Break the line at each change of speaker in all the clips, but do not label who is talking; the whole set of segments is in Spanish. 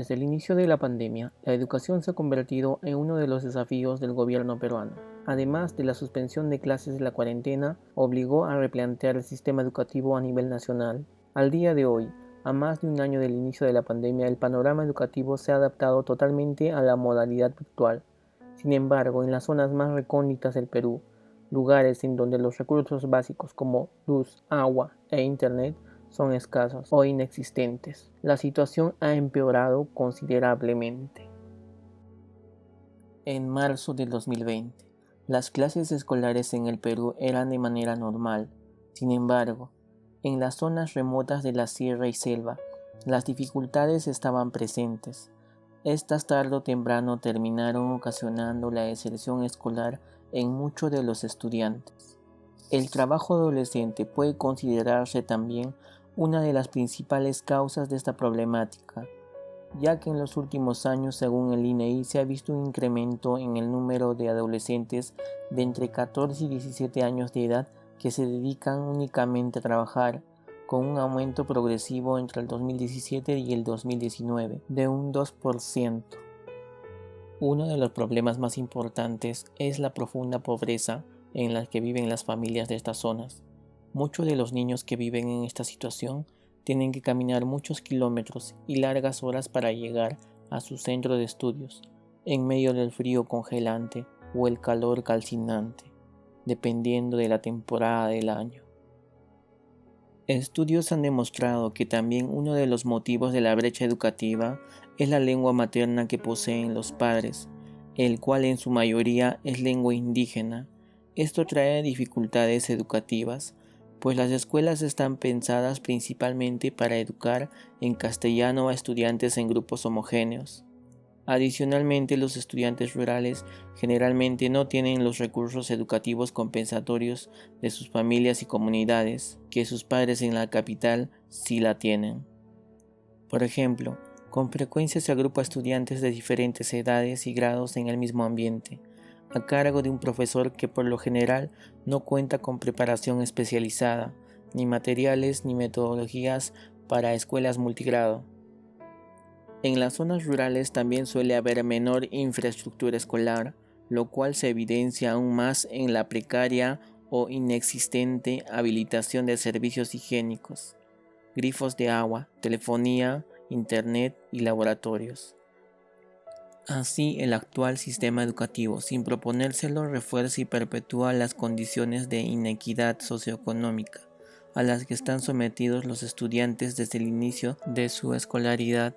Desde el inicio de la pandemia, la educación se ha convertido en uno de los desafíos del gobierno peruano. Además de la suspensión de clases de la cuarentena, obligó a replantear el sistema educativo a nivel nacional. Al día de hoy, a más de un año del inicio de la pandemia, el panorama educativo se ha adaptado totalmente a la modalidad virtual. Sin embargo, en las zonas más recónditas del Perú, lugares en donde los recursos básicos como luz, agua e internet son escasos o inexistentes, la situación ha empeorado considerablemente. En marzo del 2020, las clases escolares en el Perú eran de manera normal. Sin embargo, en las zonas remotas de la sierra y selva, las dificultades estaban presentes. Estas tarde o temprano terminaron ocasionando la deserción escolar en muchos de los estudiantes. El trabajo adolescente puede considerarse también una de las principales causas de esta problemática, ya que en los últimos años, según el INEI, se ha visto un incremento en el número de adolescentes de entre 14 y 17 años de edad que se dedican únicamente a trabajar, con un aumento progresivo entre el 2017 y el 2019 de un 2%. Uno de los problemas más importantes es la profunda pobreza en la que viven las familias de estas zonas. Muchos de los niños que viven en esta situación tienen que caminar muchos kilómetros y largas horas para llegar a su centro de estudios, en medio del frío congelante o el calor calcinante, dependiendo de la temporada del año. Estudios han demostrado que también uno de los motivos de la brecha educativa es la lengua materna que poseen los padres, el cual en su mayoría es lengua indígena. Esto trae dificultades educativas, pues las escuelas están pensadas principalmente para educar en castellano a estudiantes en grupos homogéneos. Adicionalmente, los estudiantes rurales generalmente no tienen los recursos educativos compensatorios de sus familias y comunidades, que sus padres en la capital sí la tienen. Por ejemplo, con frecuencia se agrupa a estudiantes de diferentes edades y grados en el mismo ambiente, a cargo de un profesor que por lo general no cuenta con preparación especializada, ni materiales ni metodologías para escuelas multigrado. En las zonas rurales también suele haber menor infraestructura escolar, lo cual se evidencia aún más en la precaria o inexistente habilitación de servicios higiénicos, grifos de agua, telefonía, internet y laboratorios. Así, el actual sistema educativo, sin proponérselo, refuerza y perpetúa las condiciones de inequidad socioeconómica a las que están sometidos los estudiantes desde el inicio de su escolaridad.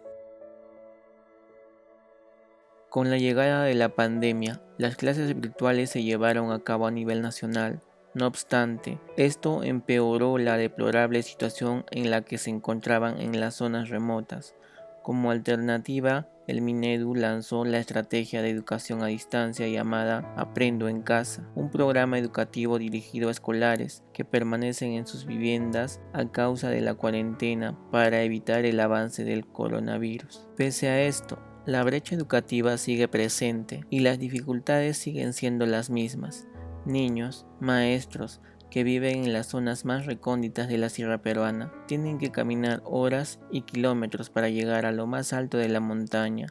Con la llegada de la pandemia, las clases virtuales se llevaron a cabo a nivel nacional. No obstante, esto empeoró la deplorable situación en la que se encontraban en las zonas remotas. Como alternativa, el Minedu lanzó la estrategia de educación a distancia llamada Aprendo en Casa, un programa educativo dirigido a escolares que permanecen en sus viviendas a causa de la cuarentena para evitar el avance del coronavirus. Pese a esto, la brecha educativa sigue presente y las dificultades siguen siendo las mismas. Niños, maestros que viven en las zonas más recónditas de la sierra peruana tienen que caminar horas y kilómetros para llegar a lo más alto de la montaña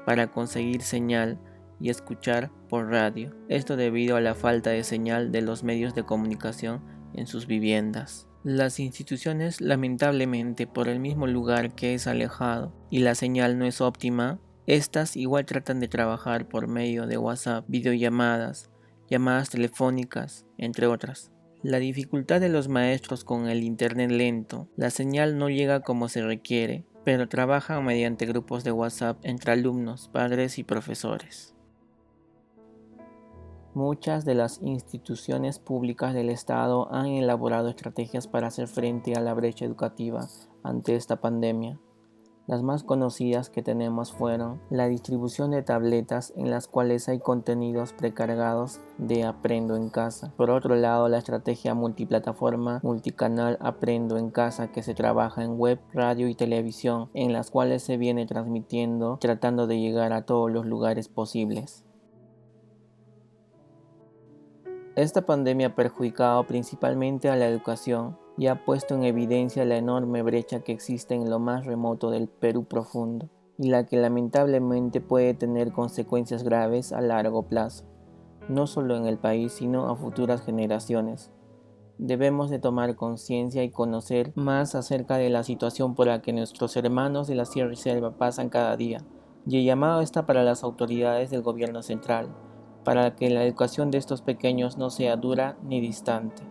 para conseguir señal y escuchar por radio. Esto debido a la falta de señal de los medios de comunicación en sus viviendas. Las instituciones, lamentablemente, por el mismo lugar que es alejado y la señal no es óptima, estas igual tratan de trabajar por medio de WhatsApp, videollamadas, llamadas telefónicas, entre otras. La dificultad de los maestros con el internet lento, la señal no llega como se requiere, pero trabajan mediante grupos de WhatsApp entre alumnos, padres y profesores. Muchas de las instituciones públicas del Estado han elaborado estrategias para hacer frente a la brecha educativa ante esta pandemia. Las más conocidas que tenemos fueron la distribución de tabletas en las cuales hay contenidos precargados de Aprendo en Casa. Por otro lado, la estrategia multiplataforma, multicanal Aprendo en Casa que se trabaja en web, radio y televisión, en las cuales se viene transmitiendo tratando de llegar a todos los lugares posibles. Esta pandemia ha perjudicado principalmente a la educación y ha puesto en evidencia la enorme brecha que existe en lo más remoto del Perú profundo. y la que lamentablemente puede tener consecuencias graves a largo plazo, no solo en el país, sino a futuras generaciones. Debemos de tomar conciencia y conocer más acerca de la situación por la que nuestros hermanos de la Sierra y Selva pasan cada día, y el llamado está para las autoridades del gobierno central, para que la educación de estos pequeños no sea dura ni distante.